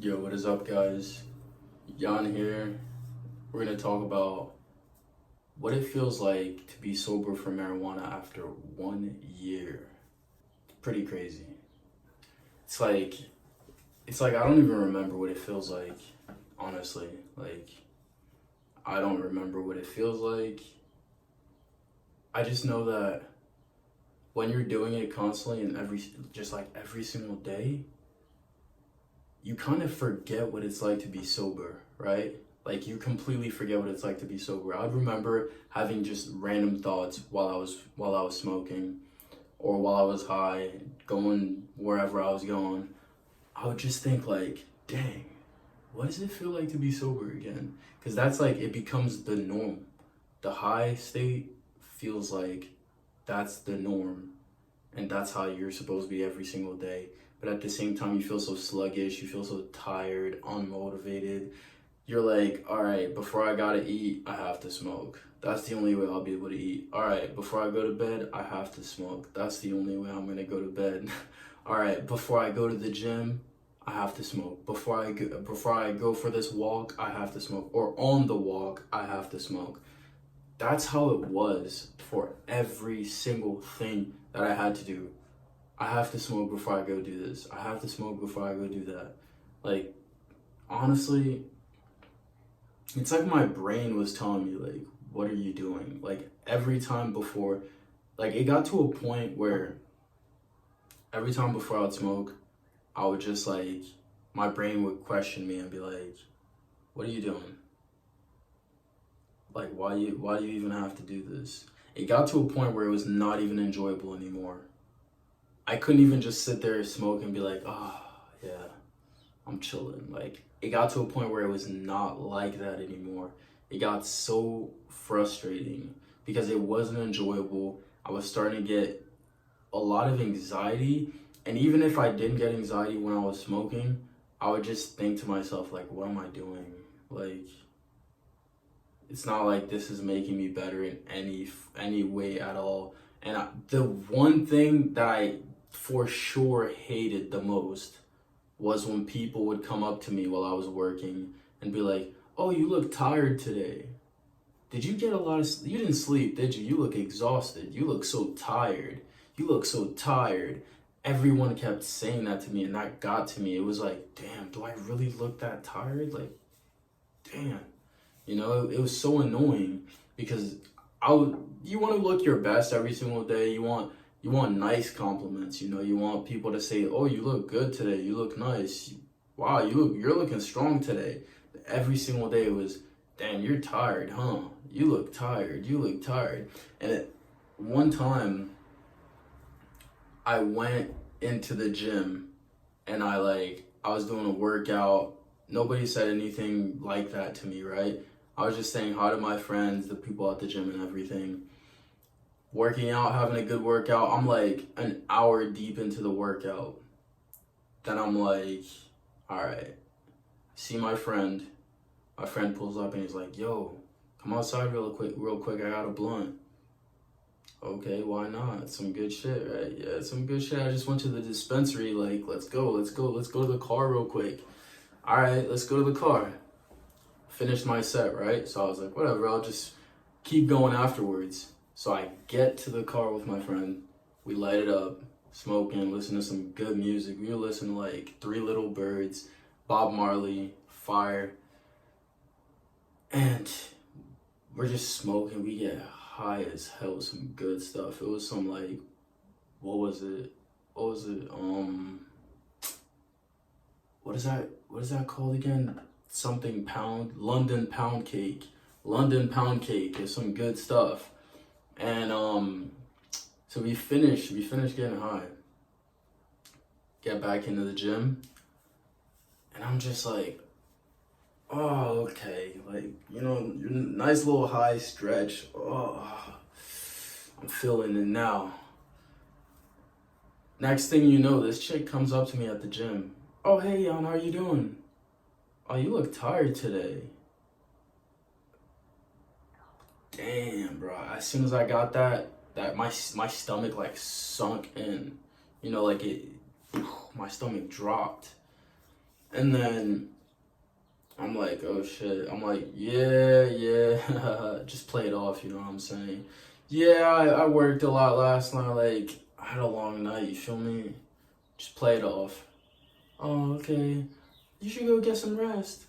Yo, what is up, guys? Jan here. We're gonna talk about what it feels like to be sober from marijuana after 1 year. Pretty crazy. It's like I don't even remember what it feels like, honestly. I don't remember what it feels like. I just know that when you're doing it constantly and every single day, you kind of forget what it's like to be sober, right? Like you completely forget what it's like to be sober. I remember having just random thoughts while I was smoking or while I was high, going wherever I was going. I would just think like, dang, what does it feel like to be sober again? Because that's like it becomes the norm. The high state feels like that's the norm, and that's how you're supposed to be every single day. But at the same time, you feel so sluggish, you feel so tired, unmotivated. You're like, all right, before I gotta eat, I have to smoke. That's the only way I'll be able to eat. All right, before I go to bed, I have to smoke. That's the only way I'm gonna go to bed. All right, before I go to the gym, I have to smoke. Before I go for this walk, I have to smoke. Or on the walk, I have to smoke. That's how it was for every single thing that I had to do. I have to smoke before I go do this. I have to smoke before I go do that. Like, honestly, it's like my brain was telling me, like, what are you doing? Like, every time before, like, it got to a point where every time before I would smoke, I would just, like, my brain would question me and be like, what are you doing? Like, why do you even have to do this? It got to a point where it was not even enjoyable anymore. I couldn't even just sit there and smoke and be like, oh, yeah, I'm chilling. Like, it got to a point where it was not like that anymore. It got so frustrating because it wasn't enjoyable. I was starting to get a lot of anxiety. And even if I didn't get anxiety when I was smoking, I would just think to myself, like, what am I doing? Like, it's not like this is making me better in any way at all. And the one thing that I for sure hated the most was when people would come up to me while I was working and be like, "Oh, you look tired today. Did you get a lot of you didn't sleep, did you? You look exhausted. You look so tired. You look so tired." Everyone kept saying that to me, and that got to me. It was like, "Damn, do I really look that tired? Like, damn." It was so annoying because you want to look your best every single day. You want nice compliments. You want people to say, "Oh, you look good today. You look nice. Wow, you're looking strong today." Every single day it was, "Damn, you're tired, huh? You look tired. You look tired." And one time I went into the gym and I was doing a workout. Nobody said anything like that to me, right? I was just saying hi to my friends, the people at the gym and everything. Working out, having a good workout. I'm like an hour deep into the workout. Then I'm like, all right, see my friend. My friend pulls up and he's like, yo, come outside real quick. I got a blunt. Okay, why not? Some good shit, right? Yeah, some good shit. I just went to the dispensary. Like, let's go to the car real quick. All right, let's go to the car. Finished my set, right? So I was like, whatever, I'll just keep going afterwards. So I get to the car with my friend. We light it up, smoking, listen to some good music. We were listening to like Three Little Birds, Bob Marley, Fire. And we're just smoking. We get high as hell with some good stuff. It was some like, what was it? What is that called again? Something pound, London pound cake. London pound cake is some good stuff. And so we finished getting high. Get back into the gym. And I'm just like, oh, okay. Like, nice little high stretch. Oh, I'm feeling it now. Next thing you know, this chick comes up to me at the gym. Oh, hey, Jan, how you doing? Oh, you look tired today. Damn, bro. As soon as I got that my stomach like sunk in. Like my stomach dropped. And then I'm like, oh shit. I'm like, yeah, just play it off, you know what I'm saying? Yeah, I worked a lot last night. Like, I had a long night, you feel me? Just play it off. Oh, okay. You should go get some rest.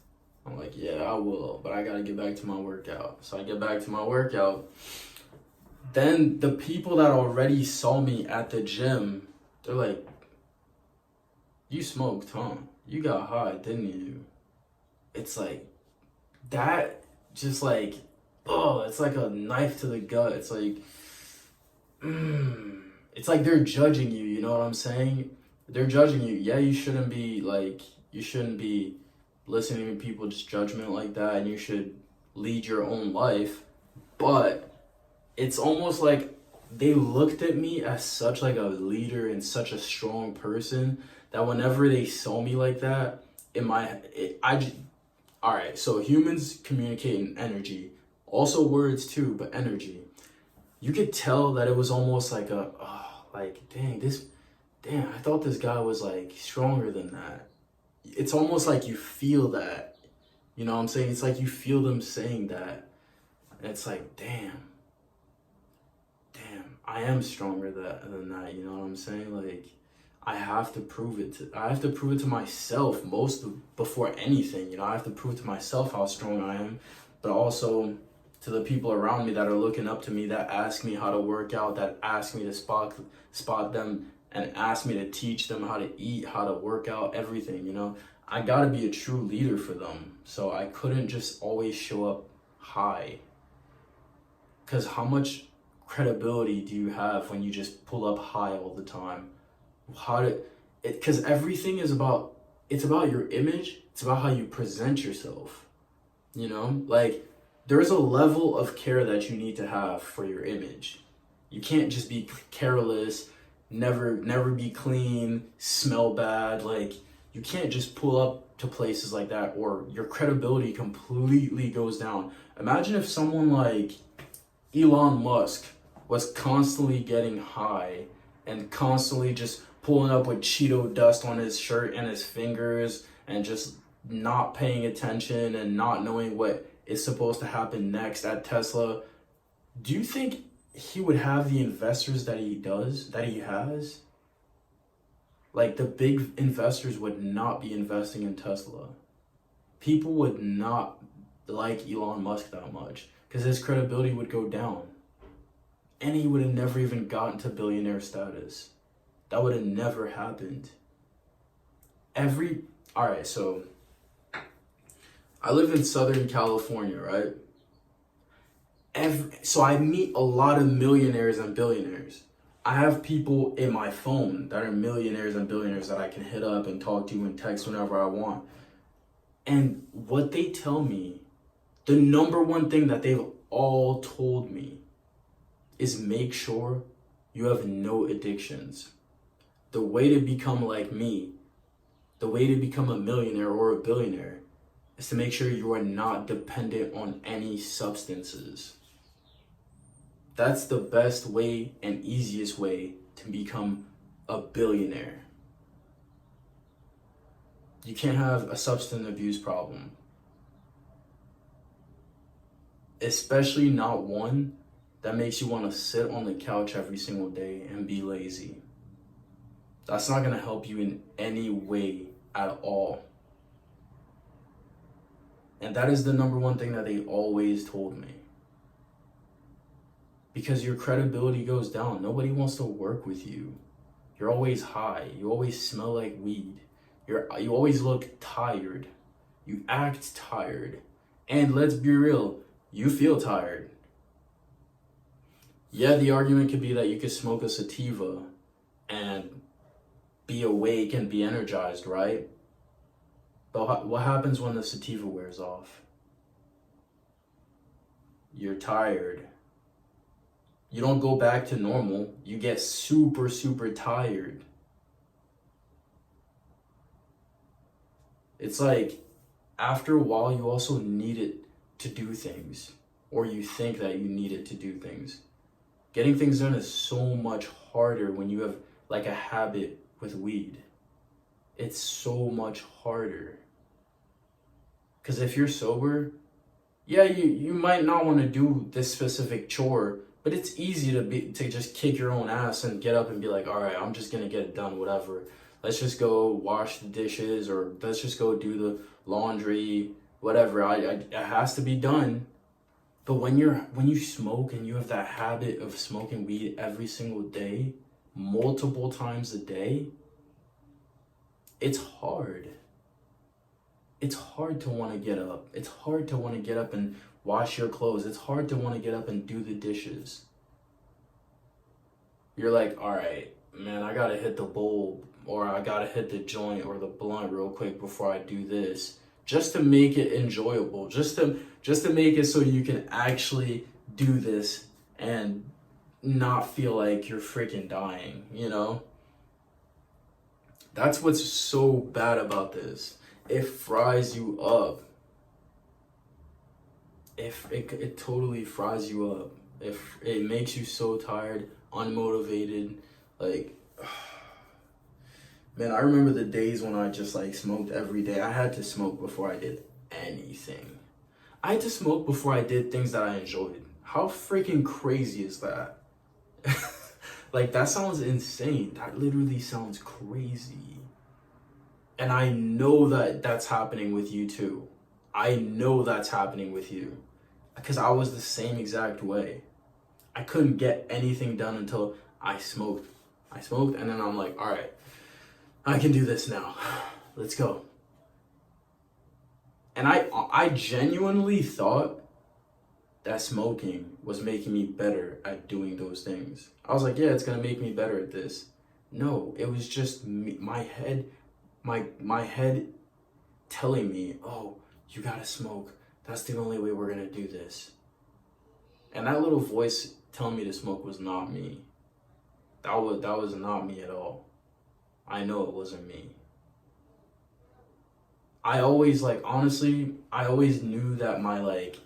I'm like, yeah, I will, but I gotta get back to my workout. So I get back to my workout. Then the people that already saw me at the gym, they're like, you smoked, huh? You got high, didn't you? It's like, that just like, oh, it's like a knife to the gut. It's like, it's like they're judging you, you know what I'm saying? They're judging you. Yeah, you shouldn't be listening to people's judgment like that, and you should lead your own life. But it's almost like they looked at me as such like a leader and such a strong person that whenever they saw me like that, all right, so humans communicate in energy, also words too, but energy. You could tell that it was almost like damn, I thought this guy was like stronger than that. It's almost like you feel that, you know what I'm saying? It's like you feel them saying that, and it's like, damn, I am stronger than that, you know what I'm saying? Like, I have to prove it to myself before anything, you know. I have to prove to myself how strong I am, but also to the people around me that are looking up to me, that ask me how to work out, that ask me to spot them and ask me to teach them how to eat, how to work out, everything, you know. I got to be a true leader for them. So I couldn't just always show up high. Cuz how much credibility do you have when you just pull up high all the time? Because everything is about, it's about your image, it's about how you present yourself, you know. Like, there's a level of care that you need to have for your image. You can't just be careless, never be clean, smell bad. Like, you can't just pull up to places like that, or your credibility completely goes down. Imagine if someone like Elon Musk was constantly getting high and constantly just pulling up with Cheeto dust on his shirt and his fingers and just not paying attention and not knowing what is supposed to happen next at Tesla. Do you think he would have the investors that he has? Like, the big investors would not be investing in Tesla. People would not like Elon Musk that much because his credibility would go down. And he would have never even gotten to billionaire status. That would have never happened. All right, so I live in Southern California, right? So I meet a lot of millionaires and billionaires. I have people in my phone that are millionaires and billionaires that I can hit up and talk to and text whenever I want. And what they tell me, the number one thing that they've all told me is make sure you have no addictions. The way to become like me, the way to become a millionaire or a billionaire, is to make sure you are not dependent on any substances. That's the best way and easiest way to become a billionaire. You can't have a substance abuse problem. Especially not one that makes you want to sit on the couch every single day and be lazy. That's not going to help you in any way at all. And that is the number one thing that they always told me. Because your credibility goes down. Nobody wants to work with you. You're always high. You always smell like weed. You always look tired. You act tired. And let's be real, you feel tired. Yeah, the argument could be that you could smoke a sativa and be awake and be energized, right? But what happens when the sativa wears off? You're tired. You don't go back to normal. You get super, super tired. It's like, after a while, you also need it to do things. Or you think that you need it to do things. Getting things done is so much harder when you have like a habit with weed. it's so much harder. Because if you're sober, yeah, you might not want to do this specific chore, but it's easy to just kick your own ass and get up and be like, all right, I'm just gonna get it done, whatever. Let's just go wash the dishes, or let's just go do the laundry, whatever. It has to be done. But when you smoke and you have that habit of smoking weed every single day, multiple times a day, it's hard. It's hard to want to get up. It's hard to want to get up and wash your clothes. It's hard to want to get up and do the dishes. You're like, all right, man, I gotta hit the bulb, or I gotta hit the joint or the blunt real quick before I do this, just to make it enjoyable, just to make it so you can actually do this and not feel like you're freaking dying, you know? That's what's so bad about this. It fries you up. If it totally fries you up. If it makes you so tired, unmotivated, like, man, I remember the days when I just like smoked every day. I had to smoke before I did anything. I had to smoke before I did things that I enjoyed. How freaking crazy is that? Like, that sounds insane. That literally sounds crazy. And I know that that's happening with you too. I know that's happening with you. Because I was the same exact way. I couldn't get anything done until I smoked. I smoked, and then I'm like, all right, I can do this now. Let's go. And I genuinely thought that smoking was making me better at doing those things. I was like, yeah, it's gonna make me better at this. No, it was just me, my head telling me, oh, you gotta smoke. That's the only way we're gonna do this. And that little voice telling me to smoke was not me. That was not me at all. I know it wasn't me. I always, like, honestly, I always knew that my, like,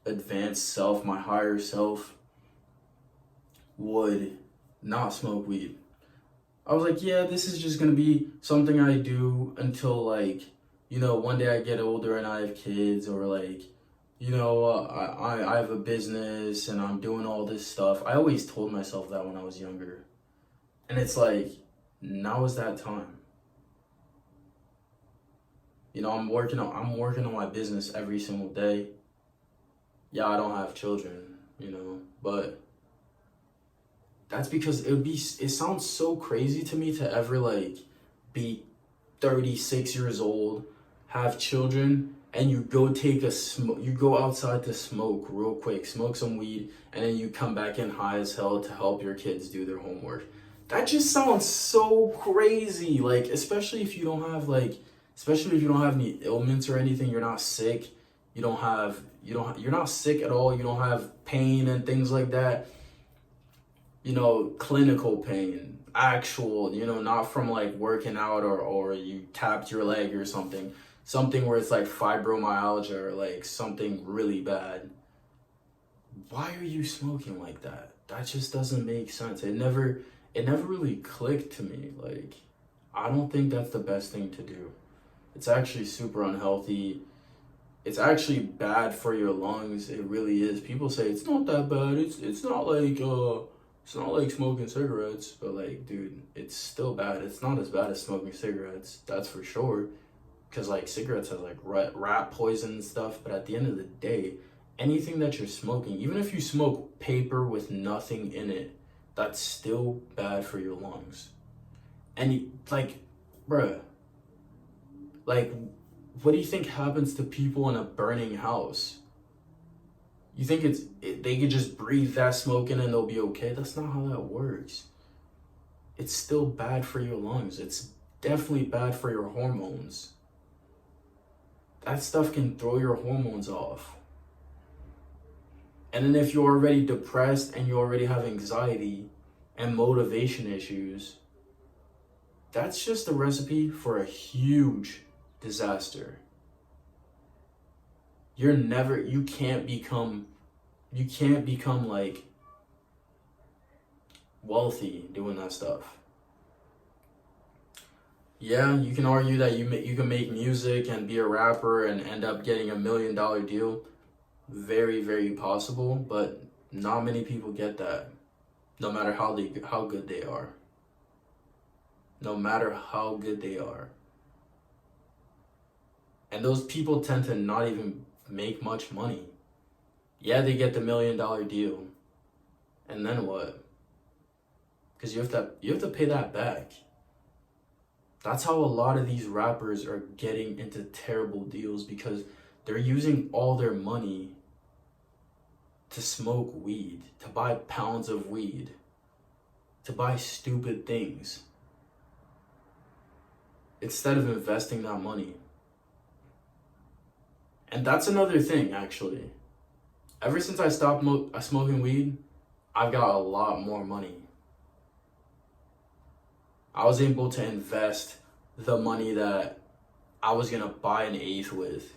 advanced self, my higher self, would not smoke weed. I was like, yeah, this is just gonna be something I do until, like, you know, one day I get older and I have kids, or like, you know, I have a business and I'm doing all this stuff. I always told myself that when I was younger. And it's like, now is that time. You know, I'm working on my business every single day. Yeah, I don't have children, you know, but that's because it sounds so crazy to me to ever like be 36 years old, have children, and you go outside to smoke real quick, smoke some weed, and then you come back in high as hell to help your kids do their homework. That just sounds so crazy. Like, especially if you don't have any ailments or anything, you're not sick, you're not sick at all, you don't have pain and things like that. You know, clinical pain, actual, you know, not from like working out, or you tapped your leg or something where it's like fibromyalgia or like something really bad. Why are you smoking like that? That just doesn't make sense. It never really clicked to me. Like, I don't think that's the best thing to do. It's actually super unhealthy. It's actually bad for your lungs. It really is. People say it's not that bad. It's not like smoking cigarettes, but like, dude, it's still bad. It's not as bad as smoking cigarettes, that's for sure. Because like cigarettes have like rat poison and stuff, but at the end of the day, anything that you're smoking, even if you smoke paper with nothing in it, that's still bad for your lungs. And like, bruh, like, what do you think happens to people in a burning house? You think they could just breathe that smoke in and they'll be okay? That's not how that works. It's still bad for your lungs. It's definitely bad for your hormones. That stuff can throw your hormones off. And then if you're already depressed and you already have anxiety and motivation issues, that's just a recipe for a huge disaster. You can't become like wealthy doing that stuff. Yeah, you can argue that you can make music and be a rapper and end up getting $1 million deal. Very, very possible, but not many people get that. No matter how good they are. No matter how good they are. And those people tend to not even make much money. Yeah, they get the $1 million deal. And then what? Because you have to pay that back. That's how a lot of these rappers are getting into terrible deals, because they're using all their money to smoke weed, to buy pounds of weed, to buy stupid things, instead of investing that money. And that's another thing, actually. Ever since I stopped smoking weed, I've got a lot more money. I was able to invest the money that I was gonna buy an eighth with.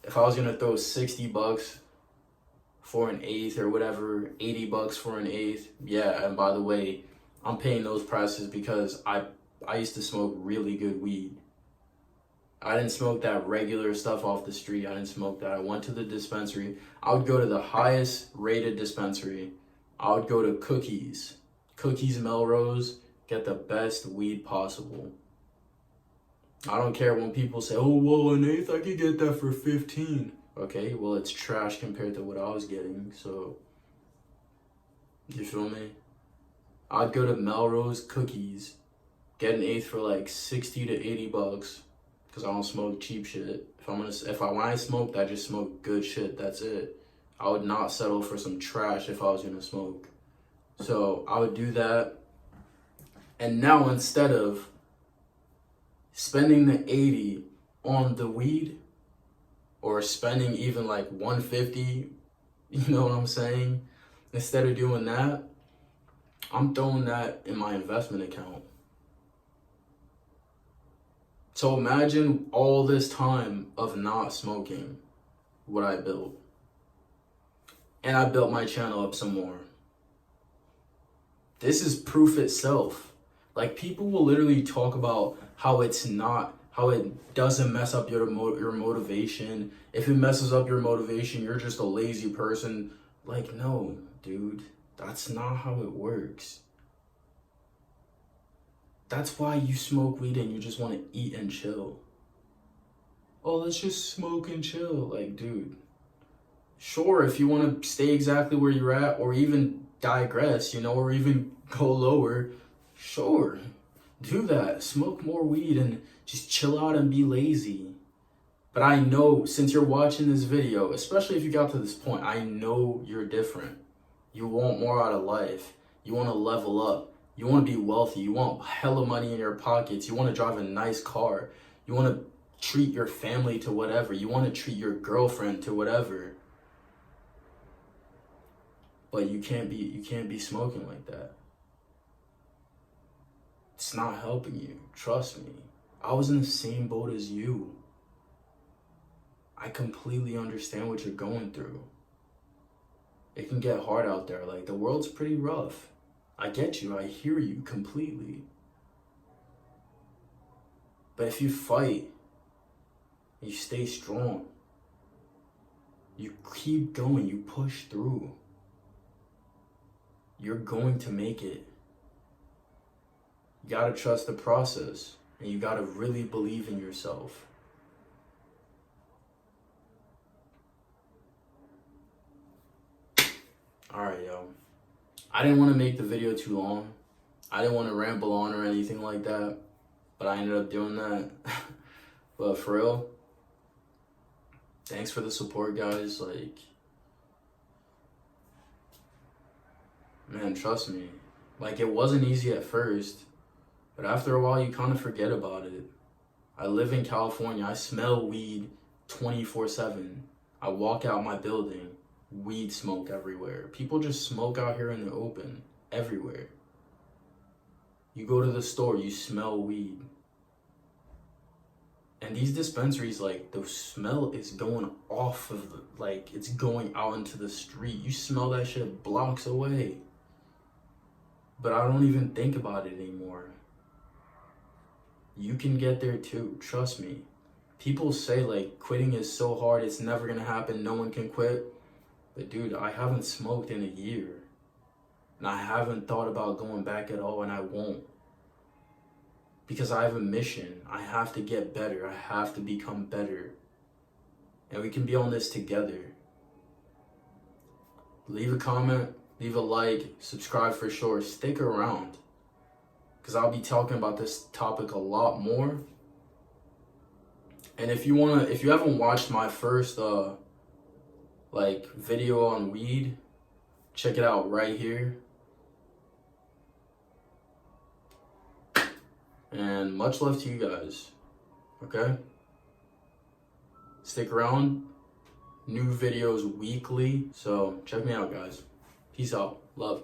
If I was gonna throw $60 for an eighth or whatever, $80 for an eighth, yeah, and by the way, I'm paying those prices because I used to smoke really good weed. I didn't smoke that regular stuff off the street. I didn't smoke that. I went to the dispensary. I would go to the highest rated dispensary. I would go to Cookies Melrose, get the best weed possible. I don't care when people say, oh, well, an eighth, I could get that for 15. Okay, well, it's trash compared to what I was getting, so, you feel me? I'd go to Melrose Cookies, get an eighth for like 60 to 80 bucks, because I don't smoke cheap shit. When I smoked, I just smoked good shit, that's it. I would not settle for some trash if I was gonna smoke. So I would do that. And now, instead of spending the 80 on the weed, or spending even like 150, you know what I'm saying? Instead of doing that, I'm throwing that in my investment account. So imagine all this time of not smoking, what I built. And I built my channel up some more. This is proof itself. Like, people will literally talk about how it doesn't mess up your motivation. If it messes up your motivation, you're just a lazy person. Like, no, dude, that's not how it works. That's why you smoke weed and you just want to eat and chill. Oh, let's just smoke and chill. Like, dude, sure, if you want to stay exactly where you're at, or even digress, or even go lower, sure, do that. Smoke more weed and just chill out and be lazy. But I know, since you're watching this video, especially if you got to this point, I know you're different. You want more out of life. You want to level up. You want to be wealthy. You want hella money in your pockets. You want to drive a nice car. You want to treat your family to whatever. You want to treat your girlfriend to whatever. But you can't be smoking like that. It's not helping you. Trust me. I was in the same boat as you. I completely understand what you're going through. It can get hard out there. Like, the world's pretty rough. I get you. I hear you completely. But if you fight, you stay strong, you keep going, you push through, you're going to make it. You gotta trust the process, and you gotta really believe in yourself. Alright, yo. I didn't want to make the video too long. I didn't want to ramble on or anything like that, but I ended up doing that. But for real, thanks for the support, guys. Like, man, trust me. Like, it wasn't easy at first, but after a while, you kind of forget about it. I live in California. I smell weed 24/7. I walk out my building, weed smoke everywhere. People just smoke out here in the open, everywhere. You go to the store, you smell weed. And these dispensaries, like, the smell is going off of it's going out into the street. You smell that shit blocks away. but I don't even think about it anymore. You can get there too, trust me. People say like quitting is so hard, it's never gonna happen, no one can quit. But dude, I haven't smoked in a year. And I haven't thought about going back at all, and I won't. Because I have a mission. I have to get better. I have to become better. And we can be on this together. Leave a comment, leave a like, subscribe for sure. Stick around. Because I'll be talking about this topic a lot more. And if you haven't watched my first video on weed, check it out right here. And much love to you guys. Okay? Stick around. New videos weekly. So check me out, guys. Peace out. Love.